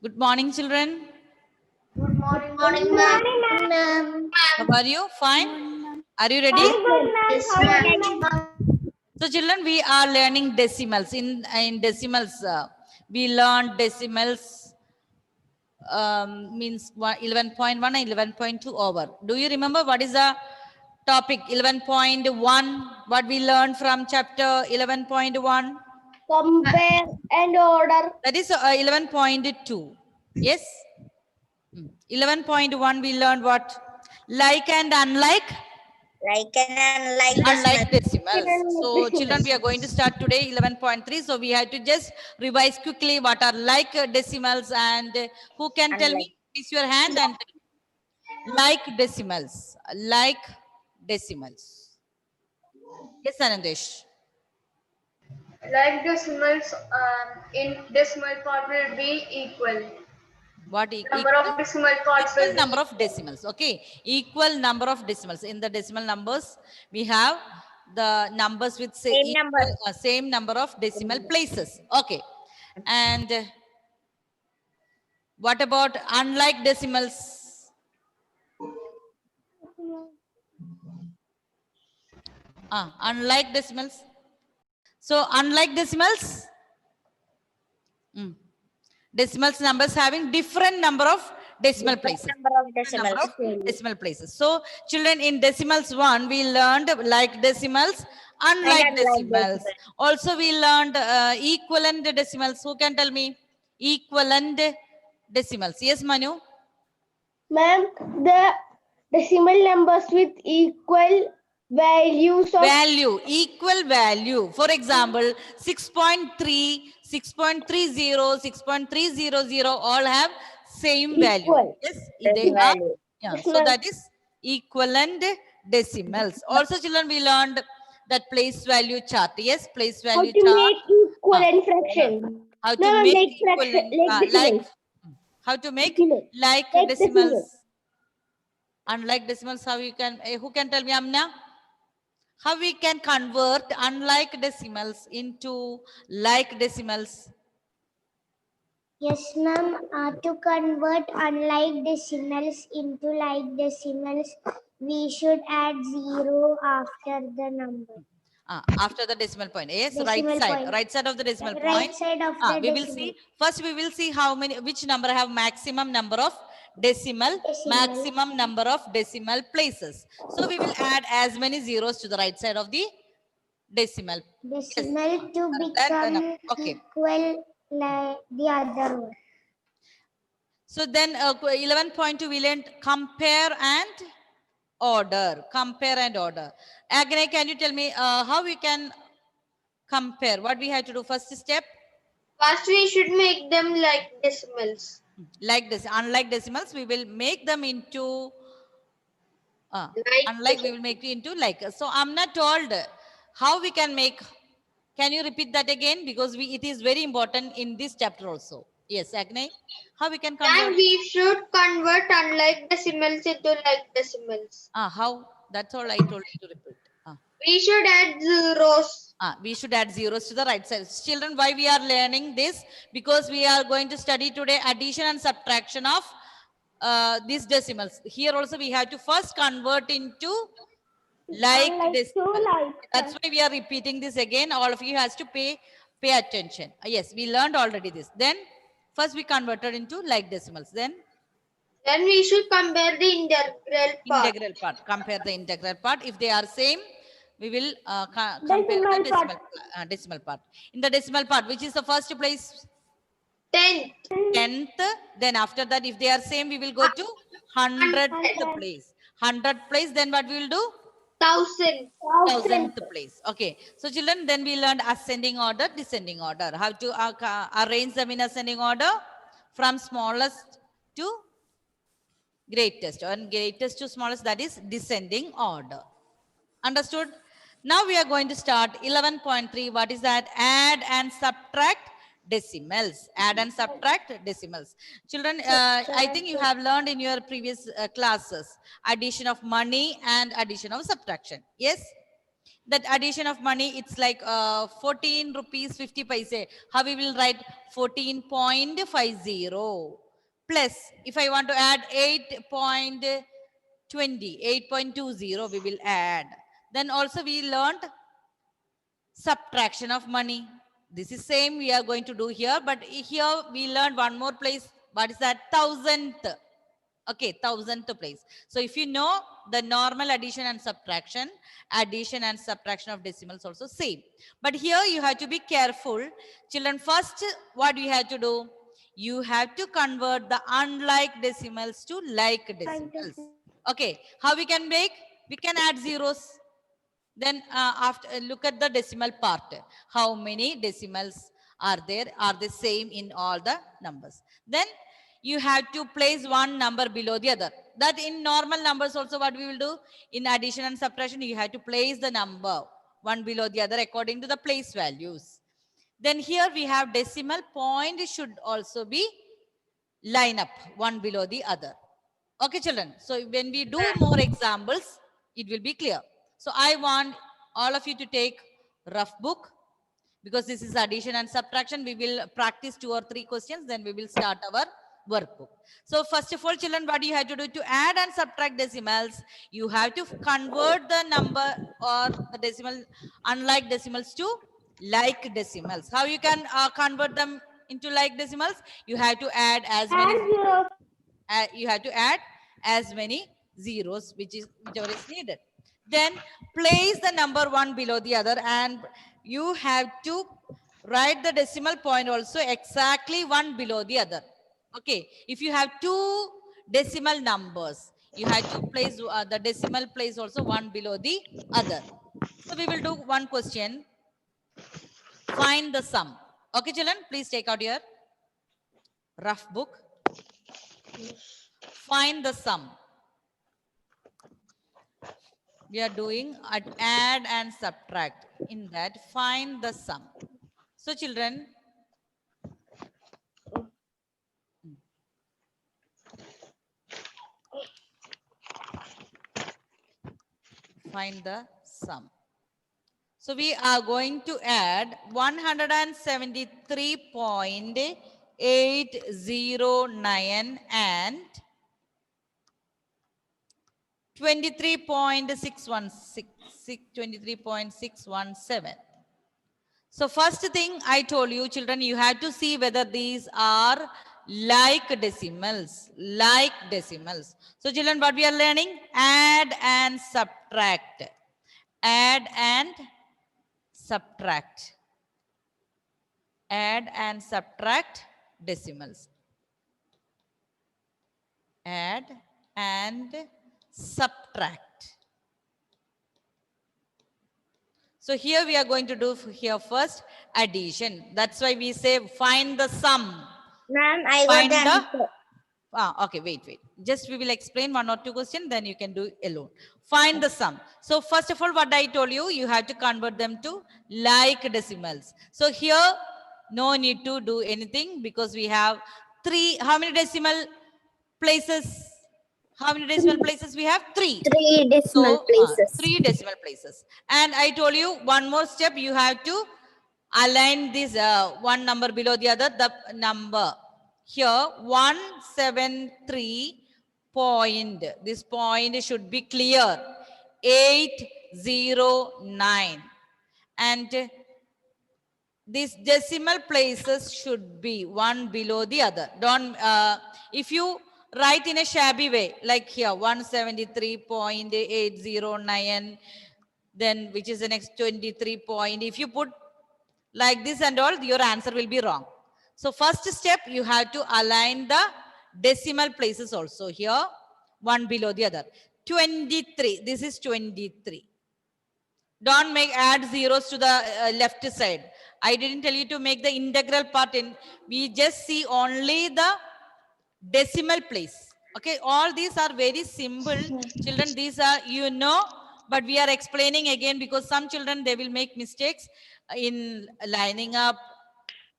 Good morning, children. Good morning, Morning, ma'am. How are you? Fine? Are you ready? Yes, ma'am. So, children, we are learning decimals. In decimals, we learned decimals means 11.1 and 11.2 over. Do you remember what is the topic 11.1? What we learned from chapter 11.1? compare and order. That is 11.2. Yes? 11.1 we learned what? Like and unlike. Like and unlike Unlike decimal. decimals. So children, we are going to start today 11.3. So we have to just revise quickly what are like decimals and who can tell me? Unlike. Raise your hand and tell me. Like decimals. Like decimals. Yes, Anandesh. Like decimals, in decimal part will be equal. What Number equal? of decimal parts Equal will be number of equal. decimals. Okay. Equal number of decimals. In the decimal numbers, we have the numbers with say Same equal, number. same number of decimal places. Okay. And what about unlike decimals? Unlike decimals. So unlike decimals, decimals numbers having different number of decimal Different places. number of Different number decimals. of decimal places. So children, in decimals 1, we learned like decimals, And unlike unlike decimals. decimals. Also we learned equivalent decimals. Who can tell me? Equivalent decimals. Yes, Manu? Ma'am, the decimal numbers with equal values of Value, equal value. For example, 6.3, 6.30, 6.300 all have same value. equal. Yes, Same they are. value. Yeah, Yes, so ma'am. that is equivalent decimals. Also, children, we learned that place value chart. Yes, place How value to chart. make equal Uh, and fraction? how to No, make like fraction, equivalent, like like decimals. how to make Decimal. like Like decimals. decimal. Unlike decimals, how you can? Who can tell me, Amna? How we can convert unlike decimals into like decimals? Yes, ma'am. To convert unlike decimals into like decimals, we should add zero after the number. After the decimal point. Yes, Decimal point. right side of the decimal Right point. side of the We will decimal. see, first we will see how many, which number have maximum number of decimal, maximum number of decimal places. So we will add as many zeros to the right side of the decimal. Decimal to Then, become okay. equal like the other one. So then 11.2 we learned compare and order. Compare and order. Agne, can you tell me how we can compare? What we have to do? First step, First, we should make them like decimals. like this. Unlike decimals, we will make them into, Like unlike we will make it into like. So I'm not told how we can make. Can you repeat that again? Because it is very important in this chapter also. Yes, Agne, how we can convert? and we should convert unlike decimals into like decimals. How? That's all I told you to repeat. We should add zeros. We should add zeros to the right side. Children, why we are learning this? Because we are going to study today addition and subtraction of these decimals. Here also we have to first convert into like decimal. That's why we are repeating this again. All of you has to pay attention. Yes, we learned already this. Then first we converted into like decimals. Then Then we should compare the integral part. integral part. Compare the integral part. If they are same, we will compare the decimal part. In the decimal part, which is the first place? Tenth. 10th. Then after that, if they are same, we will go to 100th place. 100th place, then what we will do? Thousand. 1000th place. Okay. So children, then we learned ascending order, descending order. How to arrange them in ascending order from smallest to greatest, and greatest to smallest, that is descending order. Understood? Now we are going to start 11.3. What is that? Add and subtract decimals. Add and subtract decimals. Children, I think you have learned in your previous classes addition of money and addition of subtraction. Yes? that addition of money, it's like 14 rupees 50 paise. How we will write 14.50 plus, if I want to add 8.20, 8.20, we will add. Then also we learned subtraction of money. This is same we are going to do here, but here we learned one more place. What is that? Thousandth. Okay, thousandth place. So if you know the normal addition and subtraction of decimals also same. But here you have to be careful. Children, first what you have to do? You have to convert the unlike decimals to like decimals. Okay, how we can make? We can add zeros. Then after look at the decimal part. How many decimals are there? Are the same in all the numbers? Then you have to place one number below the other. That in normal numbers also what we will do? In addition and subtraction, you have to place the number one below the other according to the place values. Then here we have decimal point should also be line up one below the other. Okay, children. So when we do more examples, it will be clear. So I want all of you to take rough book, because this is addition and subtraction. We will practice 2 or 3 questions, then we will start our workbook. So first of all, children, what you have to do to add and subtract decimals, you have to convert the number or the decimal, unlike decimals, to like decimals. How you can convert them into like decimals? You have to add as many you have to add as many zeros, whichever is needed. Then place the number one below the other, and you have to write the decimal point also exactly one below the other. Okay, if you have 2 decimal numbers, you have to place the decimal place also one below the other. So we will do one question. Find the sum. Okay, children, please take out your rough book. Find the sum. We are doing add and subtract. In that, find the sum. So children, find the sum. So we are going to add 173.809 and 23.617. So first thing I told you, children, you have to see whether these are like decimals. Like decimals. So children, what we are learning? Add and subtract. Add and subtract. Add and subtract decimals. Add and subtract. So here we are going to do here first addition. That's why we say find the sum. Ma'am, I Find got the the answer. okay, wait. Just we will explain 1 or 2 questions, then you can do alone. Find the sum. So first of all, what I told you, you have to convert them to like decimals. So here, no need to do anything because we have 3. How many decimal places? How many decimal places we have? 3. 3 decimal So, places. 3 decimal places. And I told you one more step, you have to align this one number below the other, the number. Here, 173 point. This point should be clear. 809. And these decimal places should be one below the other. Don't, if you write in a shabby way, like here, 173.809, then which is the next 23 point. If you put like this and all, your answer will be wrong. So first step, you have to align the decimal places also here, one below the other. 23, this is 23. Don't add zeros to the left side. I didn't tell you to make the integral part in. We just see only the decimal place. Okay, all these are very simple. Children, these are, you know, but we are explaining again because some children, they will make mistakes in lining up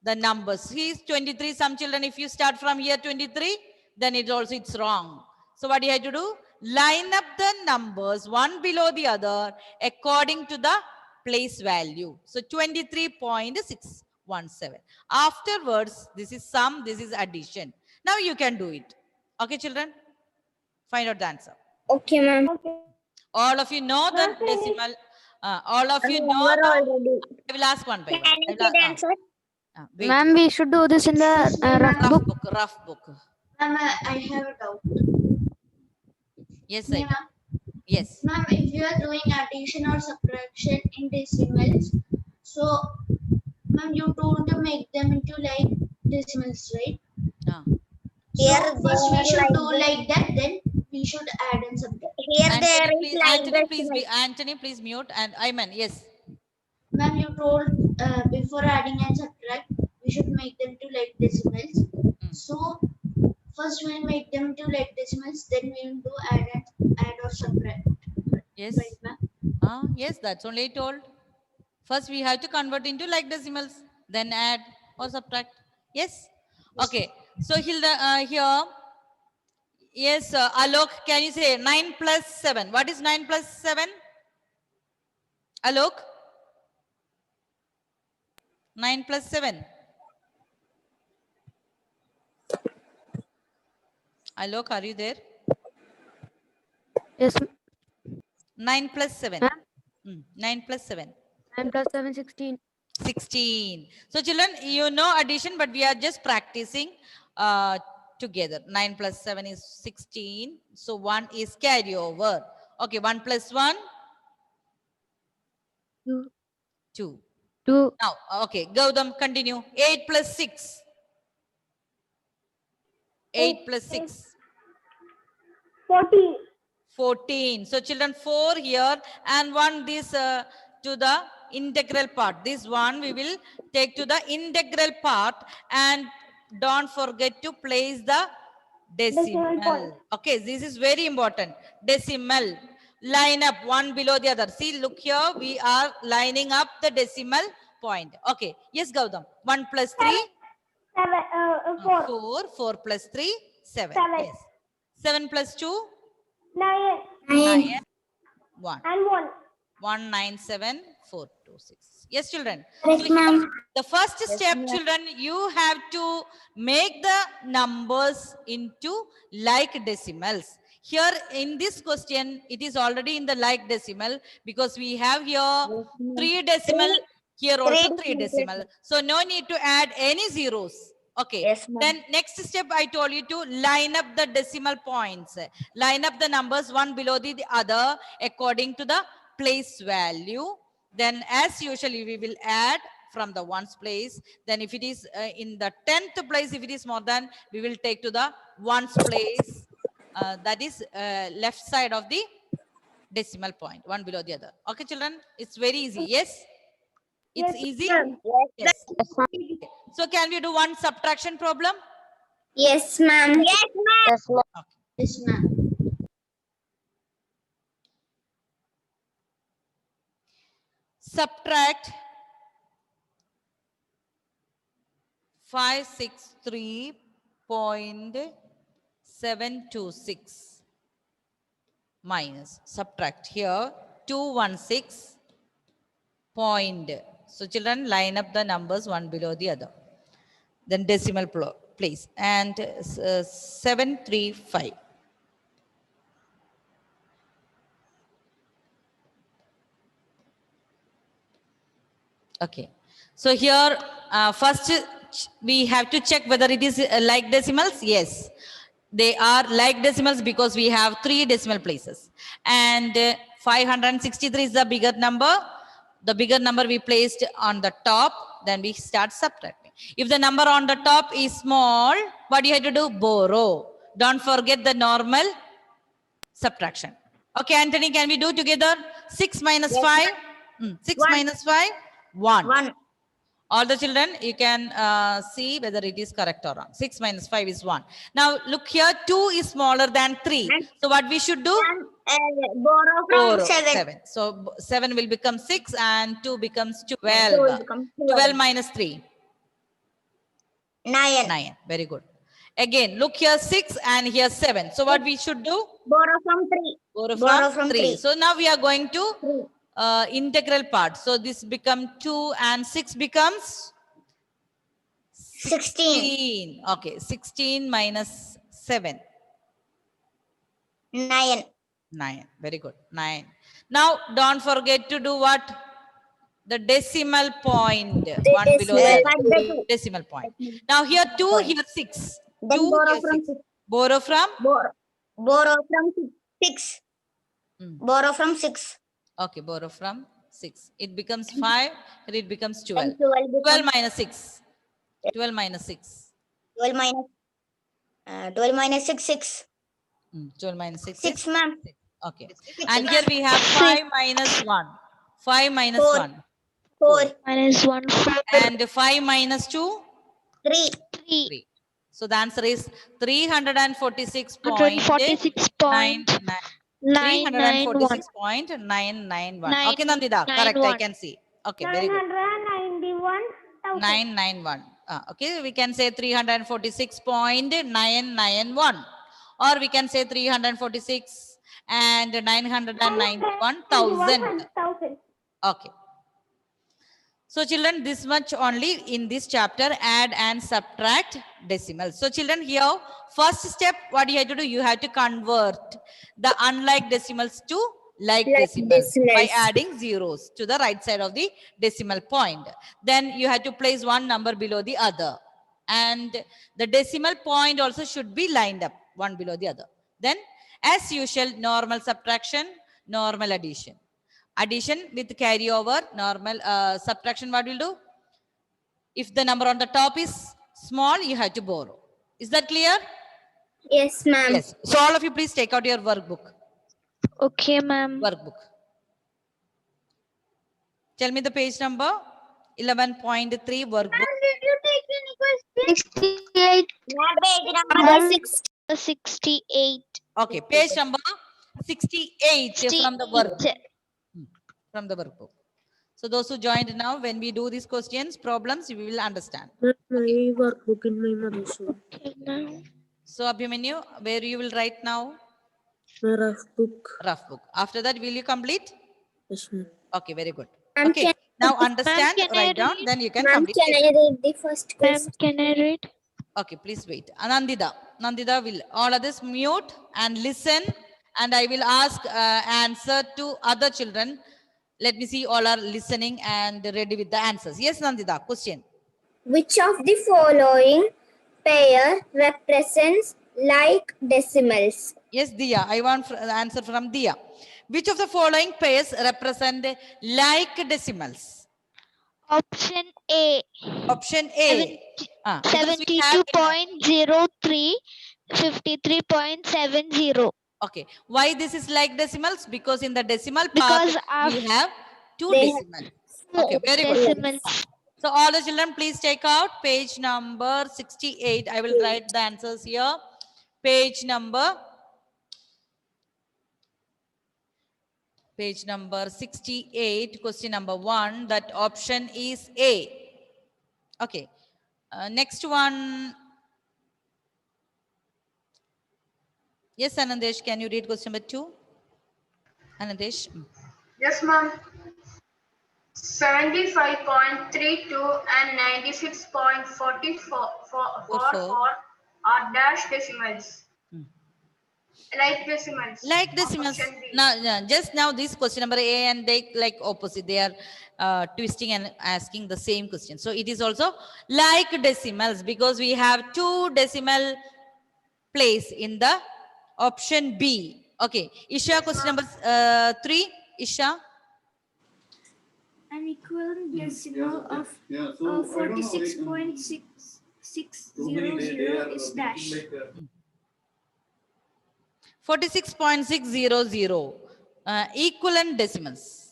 the numbers. He's 23. Some children, if you start from here 23, then it's wrong. So what you have to do? Line up the numbers one below the other according to the place value. So 23.617. Afterwards, this is sum, this is addition. Now you can do it. Okay, children? Find out the answer. Okay, ma'am. All of you know the decimal. All of you know the. Already. I will ask one by one. Can I you will see the a- answer? wait. Ma'am, we should do this in the rough Rough book. book, rough book. Ma'am, I have a doubt. Yes, Yeah, I. Yes. ma'am, if you are doing addition or subtraction in decimals, so ma'am, you told to make them into like decimals, right? Ah. Here So first they we are should like do this. like that, then we should add and subtract. Here there Anthony, is please, like Anthony, this. please be Anthony, please mute. And Ayman, yes. Ma'am, you told before adding and subtract, we should make them to like decimals. So first we'll make them to like decimals, then we will do add or subtract. Yes. Right, ma'am? Yes, that's only I told. First, we have to convert into like decimals, then add or subtract. Yes. Okay. So Hilda, here, yes, Alok, can you say 9 plus 7? What is 9 plus 7? Alok? 9 plus 7. Alok, are you there? Yes, 9 plus 7. Huh? 9 plus 7. 9 plus 7, 16. 16. So children, you know addition, but we are just practicing together. 9 plus 7 is 16. So 1 is carryover. Okay, 1 plus 1? 2. 2. 2. Now, okay, Gautam, continue. 8 plus 6. 8 plus 6. 14. 14. So children, 4 here and 1 this to the integral part. This one we will take to the integral part, and don't forget to place the Decimal point. decimal. Okay, this is very important. Decimal. Line up one below the other. See, look here, we are lining up the decimal point. Okay, yes, Gautam. 1 plus 3? 4. 4. 4 plus 3? 7. 7. Yes. 7 plus 2? 9. 9. 1. And 1. 1, 9, 7, 4, 2, 6. Yes, children. Yes, So here, ma'am. the first step, children, you have to make the numbers into like decimals. Here in this question, it is already in the like decimal because we have here 3 decimal, here also 3 decimal. So no need to add any zeros. Okay. Yes, ma'am. Then next step, I told you to line up the decimal points. Line up the numbers one below the other according to the place value. Then as usually we will add from the ones place. Then if it is in the 10th place, if it is more than, we will take to the ones place. That is left side of the decimal point, one below the other. Okay, children, it's very easy. Yes, it's easy. Yes. So can we do one subtraction problem? Yes, ma'am. Yes, ma'am. Yes, ma'am. Yes, ma'am. Subtract 563.726 minus, subtract here 216 point. So children, line up the numbers one below the other. Then decimal place, and 735. Okay. So here, first we have to check whether it is like decimals. Yes, they are like decimals because we have 3 decimal places. And 563 is the bigger number. The bigger number we placed on the top, then we start subtracting. If the number on the top is small, what you have to do? Borrow. Don't forget the normal subtraction. Okay, Anthony, can we do together? 6 minus 5? 6 1. minus 5? 1. 1. All the children, you can see whether it is correct or wrong. 6 minus 5 is 1. Now, look here, 2 is smaller than 3. So, what we should do? Borrow from Borrow 7. So, 7 will become 6 and 2 becomes 2 12. will become 12 minus 3? 9. 9. Very good. Again, look here, 6 and here 7. So, what we should do? Borrow from 3. Borrow Borrow from from 3. three. So, now we are going to integral part. So this become 2 and 6 becomes 16. Okay, 16 minus 7. 9. 9. Very good. 9. Now, don't forget to do what? The decimal point. One below the other. Decimal point. Now, here 2, here 6. Then 2, borrow here from 6. 6. Borrow from? Borrow from 6. Hmm. Borrow from 6. Okay, borrow from 6. It becomes 5, here it becomes 12. And 12 becomes 12 minus 6. 12 minus 6. 12 minus 12 minus 6, 6. 12 minus 6 6, is ma'am. okay. And here we have 5 minus 1. 5 minus 4. 1. 4. Minus 1, 4, And 5 minus 2? 3. 3. 3. So the answer is 346.991. 346.991. Okay, Nandita, correct. I can see. Okay, very good. 991,000. 991. Okay, we can say 346.991. Or we can say 346 and 991,000. 1,000. Okay. So children, this much only in this chapter, add and subtract decimals. So children, here, first step, what you have to do? You have to convert the unlike decimals to like decimals by adding zeros to the right side of the decimal point. Then you have to place one number below the other. And the decimal point also should be lined up, one below the other. Then, as usual, normal subtraction, normal addition. Addition with carryover, normal subtraction, what will do? If the number on the top is small, you have to borrow. Is that clear? Yes, ma'am. Yes. So all of you please take out your workbook. Okay, ma'am. Workbook. Tell me the page number. 11.3 workbook. Did you take any question? 68. Page number 68. Okay, page number 68 from the workbook. From the workbook. So those who joined now, when we do these questions, problems, you will understand. My workbook in my mother's room. Okay, ma'am. So Abhimanyu, where you will write now? My rough book. Rough book. After that, will you complete? Yes, ma'am. Okay, very good. Ma'am, Okay, now understand, can I write down, read? then you can Ma'am, complete. can I read the first Ma'am, question? can I read? Okay, please wait. Nandita. Nandita will, all others mute and listen, and I will ask answer to other children. Let me see all are listening and ready with the answers. Yes, Nandita, question. Which of the following pair represents like decimals? Yes, Dia. I want the answer from Dia. Which of the following pairs represent like decimals? Option A. Option A. Because we have 72.03, 53.70. okay. Why this is like decimals? Because in the decimal part, Because we have two they decimals. Okay, very good. Decimals. So all the children, please take out page number 68. I will write the answers here. Page number 68, question number 1. That option is A. Okay. Next one. Yes, Anandesh, can you read question number 2? Anandesh. Yes, ma'am. 75.32 and 96.44 are dash decimals. Like decimals. Like decimals. Option B. Now, just now this question number A and they like opposite. They are twisting and asking the same question. So it is also like decimals because we have two decimal place in the option B. Okay. Isha, question number 3. Isha. An equivalent decimal of 46.600 is dash. 46.600. Equivalent decimals.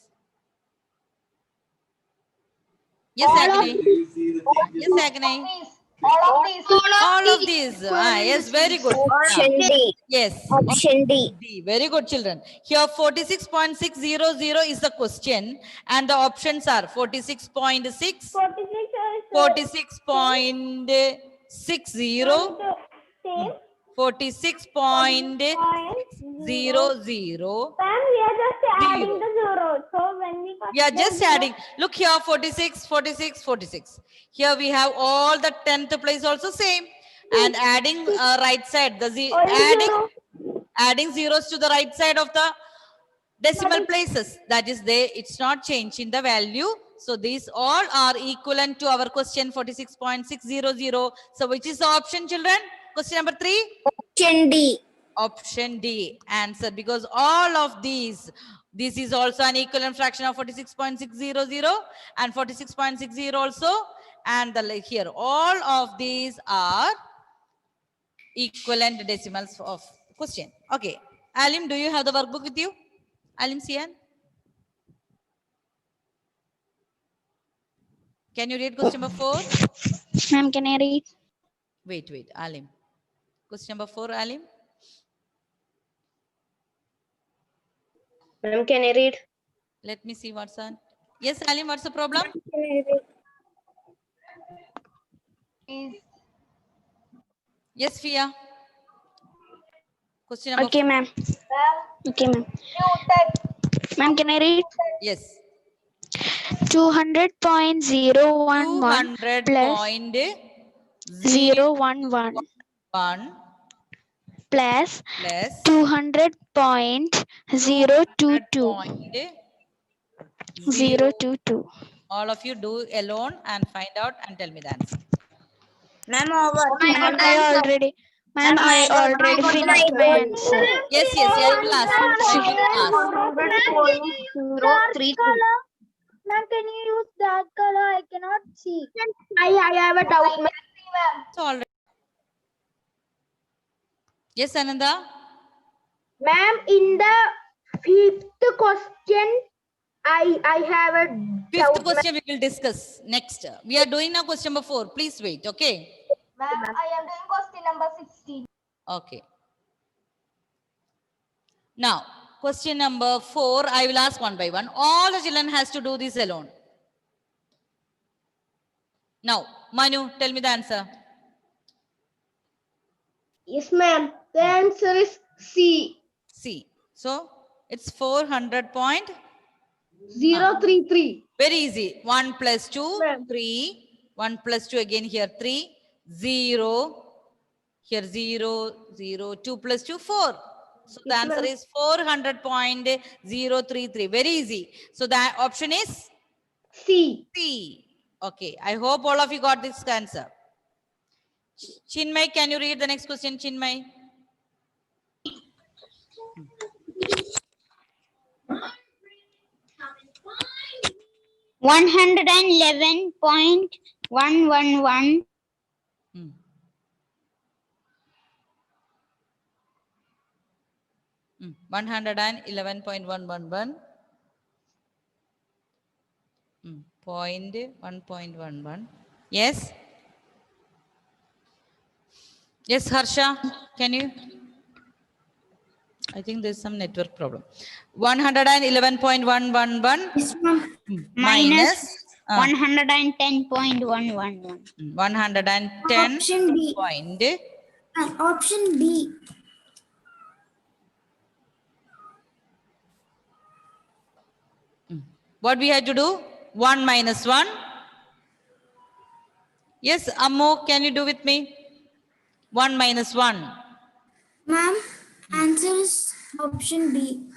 Yes, Agni. Yes, Agni. All of these. Yes, very good. Option D. Yes. Option D. D. Very good, children. Here 46.600 is the question and the options are 46.6, 46 46.60, same. 46.00. Ma'am, we are just adding the zero. So when we We are just adding. Look here, 46, 46, 46. Here we have all the 10th place also same. And adding right side, adding zeros to the right side of the decimal places. That is there. It's not changing the value. So these all are equivalent to our question 46.600. So which is the option, children? Question number 3. Option D. Option D answer, because all of these, this is also an equivalent fraction of 46.600 and 46.60 also, and the here all of these are equivalent decimals of question. Okay, Alim, do you have the workbook with you? Alim Sian, can you read question number 4? Ma'am, can I read? Wait, Alim. Question number 4, Alim. Ma'am, can I read? Let me see what's on. Yes, Alim, what's the problem? Yes, Fia. Question number Okay, ma'am. Okay, ma'am. Ma'am, can I read? Yes. 200.011 plus 200.011 plus plus 200.022. 0.022. All of you do alone and find out and tell me the answer. Ma'am, over. Ma'am, I already finished my answer. Yes, I will ask. Ma'am, can you use that color? I cannot see. I have a doubt, ma'am. It's all right. Yes, Ananda. Ma'am, in the fifth question, I have a Fifth question we will discuss next. We are doing now question number 4. Please wait, okay? Ma'am, I am doing question number 16. Okay. Now, question number 4, I will ask one by one. All the children has to do this alone. Now, Manu, tell me the answer. Yes, ma'am. The answer is C. C. So, it's 400.033. Very easy. 1 plus 2, 3. 1 plus 2 again here 3. 0. Here 0, 0. 2 plus 2, 4. So the answer is 400.033. Very easy. So the option is C. C. Okay. I hope all of you got this answer. Chinmay, can you read the next question, Chinmay? One 111.111. 111.111. 1.11. Yes. Yes, Harsha, can you? I think there's some network problem. 111.111 minus 110.111. 110. Option B. Point. Option B. What we had to do? 1 minus 1. Yes, Ammo, can you do with me? 1 minus 1. Ma'am, answer is option B.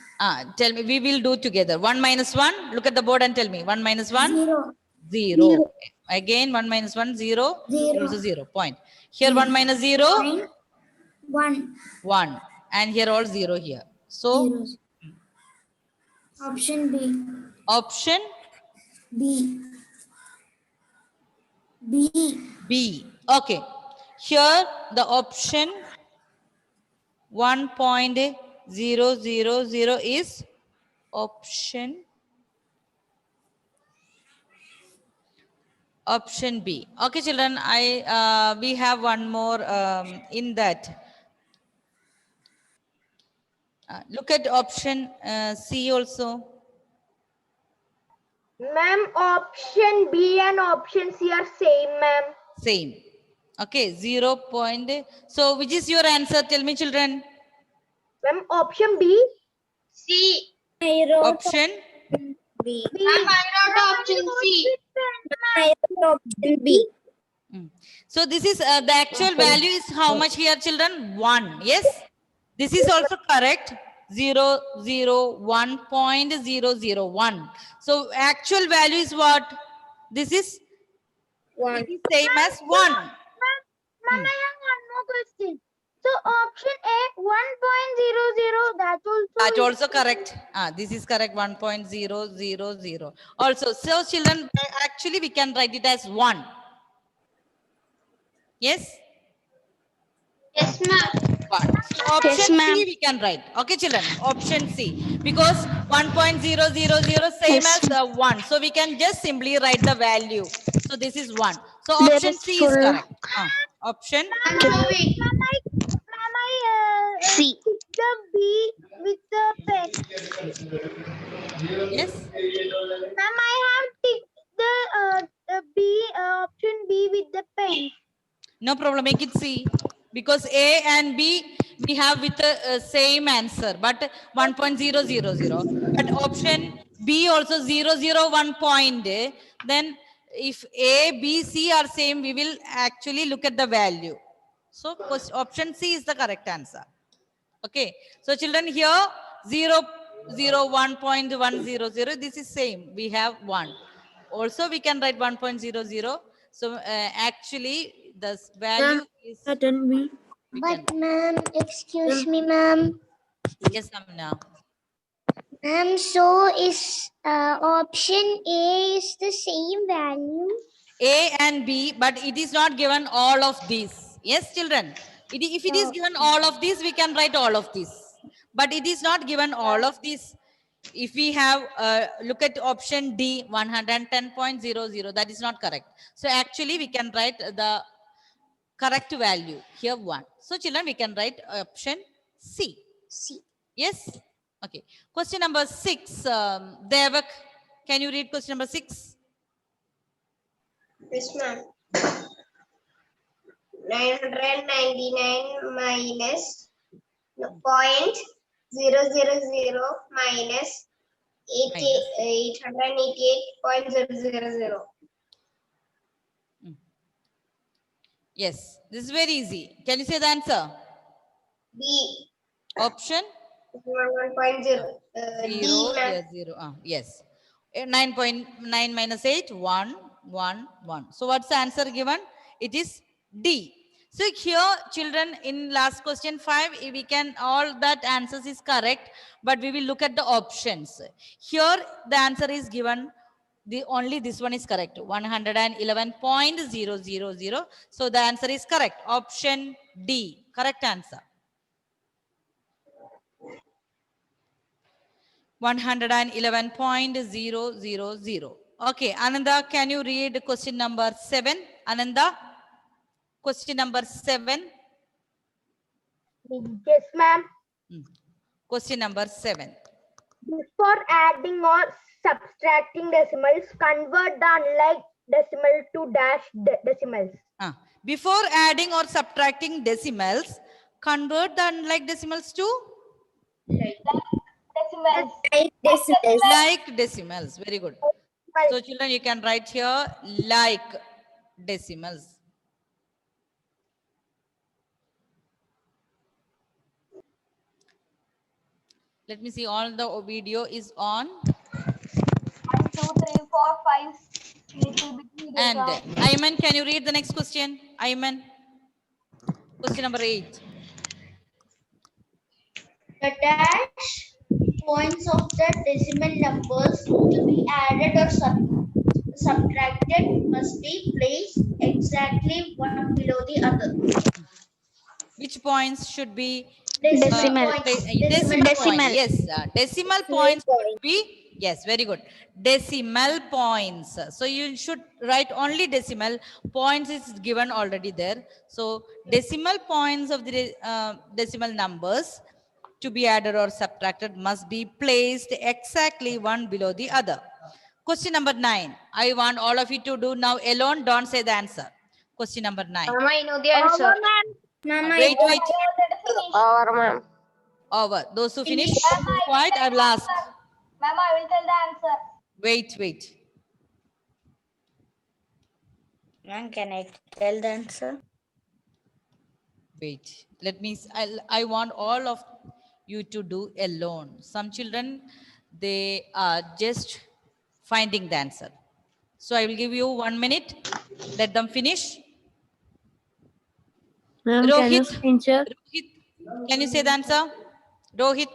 Tell me, we will do together. 1 minus 1. Look at the board and tell me. 1 minus 1? 0. 0. Again, 1 minus 1, 0. 0. Also 0. Point. Here 1 minus 0? 1. 1. And here all 0 here. So, Zeros. Option B. option B. B. B. Okay. Here the option 1.000 is option B. Okay, children, we have one more in that. Look at option C also. Ma'am, option B and option C are same, ma'am. Same. Okay, 0 point. So which is your answer? Tell me, children. Ma'am, option B. C. Option. B. Ma'am, I wrote option C. Option B. Mm. So this is the actual value is how much here, children? 1. Yes. This is also correct. 1.001. So actual value is what? This is it is same as 1. Ma'am, I have one more question. So option A, 1.00, That also correct. This is correct. 1.000. Also, so children, actually we can write it as 1. Yes. Yes, ma'am. 1. So option Yes, C ma'am. we can write. Okay, children. Option C, because 1.000 same Yes, as 1. So we can just simply write the value. So this is 1. So There option is C is full. correct. Option Ma'am, show it. C. the B with the pen. yes. Ma'am, I have ticked the B, option B with the pen. No problem. Make it C. Because A and B we have with the same answer, but 1.000. But option B also 001 point. Then if A, B, C are same, we will actually look at the value. So option C is the correct answer. Okay. So children here 1.100. This is same. We have 1. Also we can write 1.00. So actually the value is. Then B. we can- But ma'am, excuse me, ma'am. Yes, Amna. Ma'am, so is option A is the same value? A and B, but it is not given all of these. Yes, children. If it is given all of these, we can write all of these. But it is not given all of these. If we have, look at option D, 110.00, that is not correct. So actually, we can write the correct value here 1. So children, we can write option C. C. Yes? Okay. Question number 6. Devak, can you read question number 6? Yes, ma'am. 999 minus 0.000 minus 888.000. Yes, this is very easy. Can you say the answer? B. Option 1.0. D, 0, ma'am. yes, 0. Yes. 9.9 minus 8, 1, 1, 1. So what's the answer given? It is D. So here, children, in last question 5, we can, all that answers is correct, but we will look at the options. Here, the answer is given, only this one is correct, 111.000. So the answer is correct. Option D, correct answer. 111.000. Okay, Ananda, can you read question number 7? Ananda, question number 7. Yes, ma'am. Question number 7. Before adding or subtracting decimals, convert the unlike decimal to dash decimals. Before adding or subtracting decimals, convert the unlike decimals to Decimals. like decimals. Very good. So children, you can write here like decimals. Let me see, all the video is on. 1, 2, 3, 4, 5. And Ayman, can you read the next question? Ayman, question number 8. The dash points of the decimal numbers to be added or subtracted must be placed exactly one below the other. Which points should be Decimal. decimal point? Yes, decimal points should be, yes, very good. Decimal points. So you should write only decimal. Points is given already there. So decimal points of the decimal numbers to be added or subtracted must be placed exactly one below the other. Question number 9. I want all of you to do now alone. Don't say the answer. Question number 9. Mama, I know the answer. Wait, wait. Over, ma'am. Over. Those who finish, quiet, I will ask. Ma'am, I will tell the answer. Wait, wait. Ma'am, can I tell the answer? Wait. Let me, I want all of you to do alone. Some children, they are just finding the answer. So I will give you 1 minute. Let them finish. Ma'am, can you screen share? Rohit, can you say the answer? Rohit.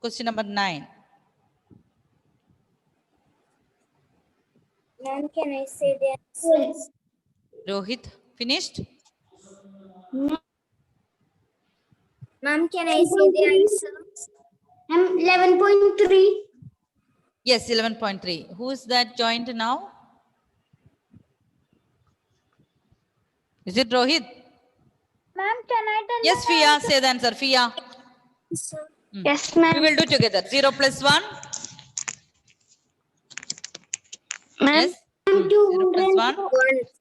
Question number 9. Ma'am, can I say the answers? Rohit, finished? Ma'am, can I say the answers? 11.3. Yes, 11.3. Who is that joined now? Is it Rohit? Ma'am, can I tell Yes, Fia, say the answer. Fia. Yes, We ma'am. will do together. 0 plus 1. Ma'am, Yes. 0 plus 1.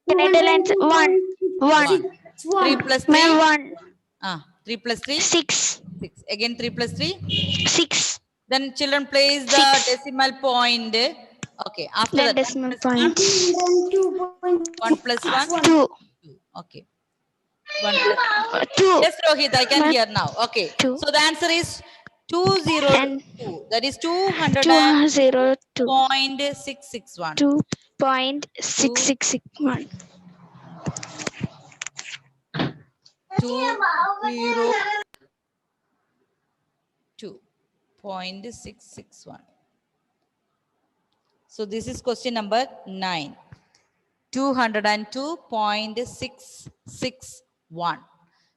can I tell answer? 1. 1. 3 plus 3. Ma'am, 1. 3 plus 3. 6. 6. Again 3 plus 3. 6. Then children place the 6. decimal point. Okay. After The that, decimal 1 plus point. 1. 1 plus 1. 2. Okay. 1 plus 2. Yes, Rohit, I can Ma'am, hear now. Okay. 2. So the answer is And 202. That is 202. 200.661. 2.661. 202.661. So this is question number 9. 202.661.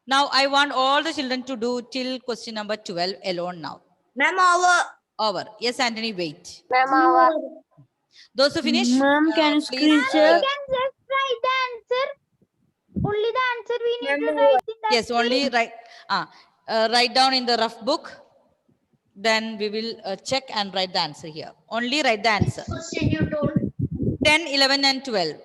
Now I want all the children to do till question number 12 alone now. Ma'am, over. Over. Yes, Anthony, wait. Ma'am, over. Those who finish, Ma'am, can you please, screen share? Can just write the answer. Only the answer we need to Ma'am, write in that. yes, only write down in the rough book. Then we will check and write the answer here. Only write the answer. Question you told. 10, 11 and 12.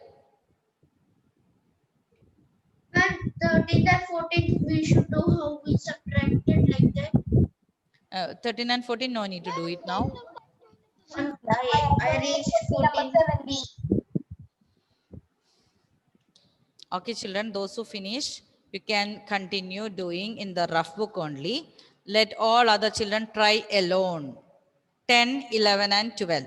And 13th and 14th, we should know how we subtracted like that. 13 and 14, no need to do it now. I reached 14th. Okay, children, those who finish, you can continue doing in the rough book only. Let all other children try alone. 10, 11 and 12.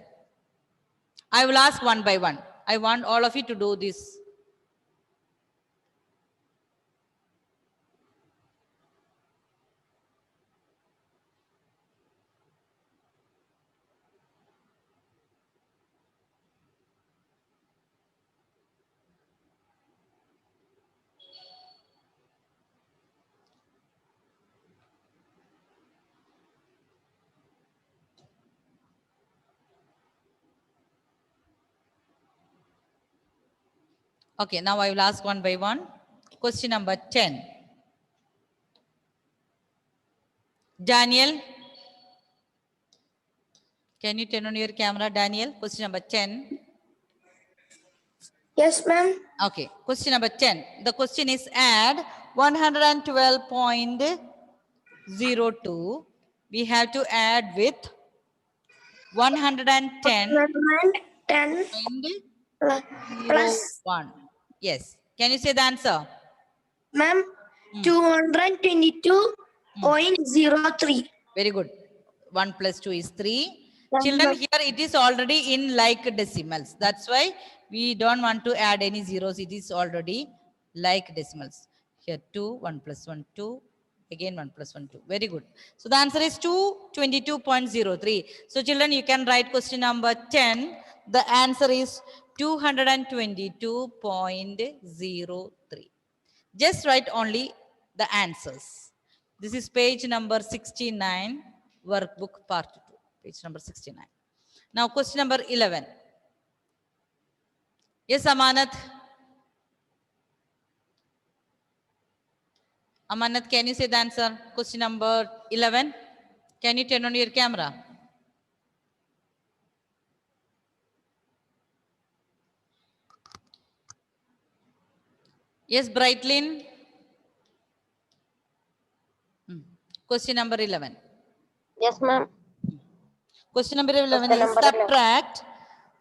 I will ask one by one. I want all of you to do this. Okay, now I will ask one by one. Question number 10. Daniel, can you turn on your camera, Daniel? Question number 10. Yes, ma'am. Okay, question number 10. The question is add 112.02. We have to add with 110. 10 plus. 01. Yes. Can you say the answer? Ma'am, 222.03. Very good. 1 plus 2 is 3. Children, here it is already in like decimals. That's why we don't want to add any zeros. It is already like decimals. Here 2, 1 plus 1, 2. Again 1 plus 1, 2. Very good. So the answer is 222.03. So children, you can write question number 10. The answer is 222.03. Just write only the answers. This is page number 69, workbook part 2, page number 69. Now question number 11. Yes, Amanat. Amanat, can you say the answer? Question number 11. Can you turn on your camera? Yes, Brightlin. Question number 11. Yes, ma'am. Question number 11 Question is number 11. subtract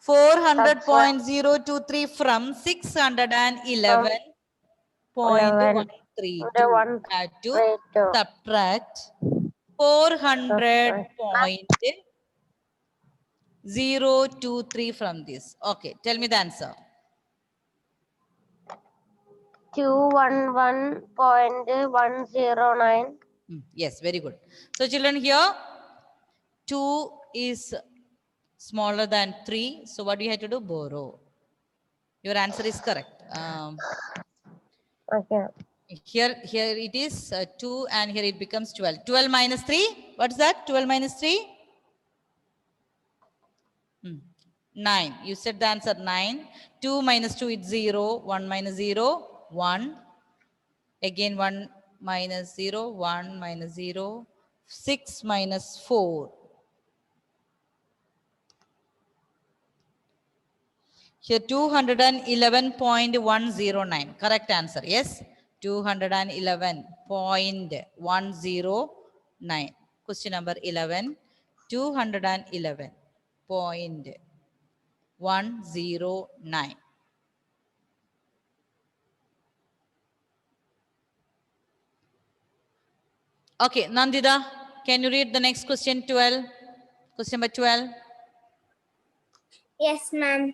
400.023 from 611.132. Have to subtract 400.023 from this. Okay, tell me the answer. 211.109. Yes, very good. So children, here 2 is smaller than 3. So what do you have to do? Borrow. Your answer is correct. Okay. Here it is 2 and here it becomes 12. 12 minus 3. What's that? 12 minus 3? 9. You said the answer 9. 2 minus 2 is 0. 1 minus 0, 1. Again 1 minus 0, 1 minus 0. 6 minus 4. Here 211.109. Correct answer. Yes. 211.109. Question number 11. 211.109. Okay, Nandita, can you read the next question 12? Question number 12. Yes, ma'am.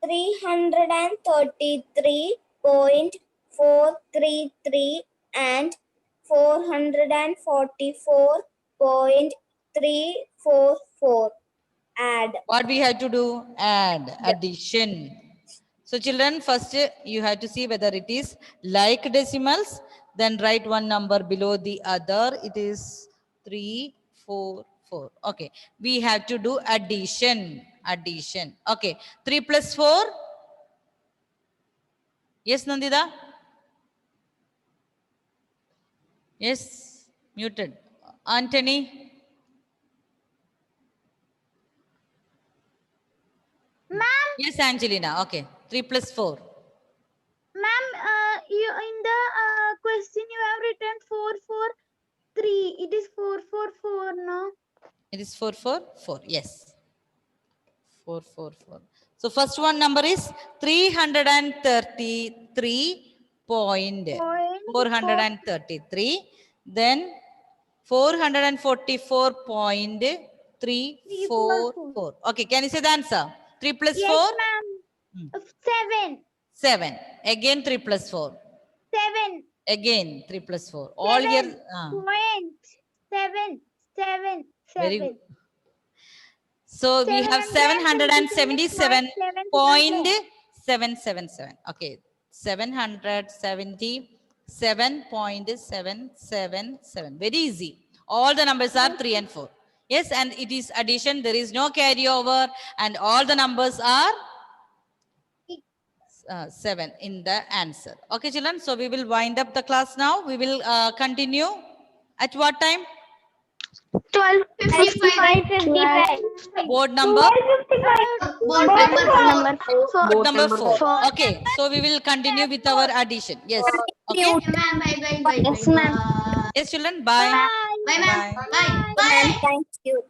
333.433 and 444.344. Add. What we have to do? Add, addition. So children, first you have to see whether it is like decimals, then write one number below the other. It is 3, 4, 4. Okay, we have to do addition. Addition. Okay, 3 plus 4. Yes, Nandita? Yes, muted. Anthony? Ma'am, Yes, Angelina. Okay, 3 plus 4. ma'am, you in the question you have written 443. It is 444, no? It is 4, 4, 4. Yes. 4, 4, 4. So first one number is 333.433. Then 444.344. Okay, can you say the answer? 3 plus Yes, 4? ma'am. 7. 7. Again 3 plus 4. 7. Again 3 plus 4. All here. Point. 7. 7. Very good. 7. So we have 777.777. Okay, 777.777. Very easy. All the numbers are 3 and 4. Yes, and it is addition. There is no carryover, and all the numbers are 7 in the answer. Okay, children. So we will wind up the class now. We will continue at what time? 12:55. Board number? Board number 4. Board number 4. Okay, so we will continue with our addition. Yes. Okay. Ma'am, bye. Yes, ma'am. Yes, children. Bye. Bye, ma'am. Bye. Thank you.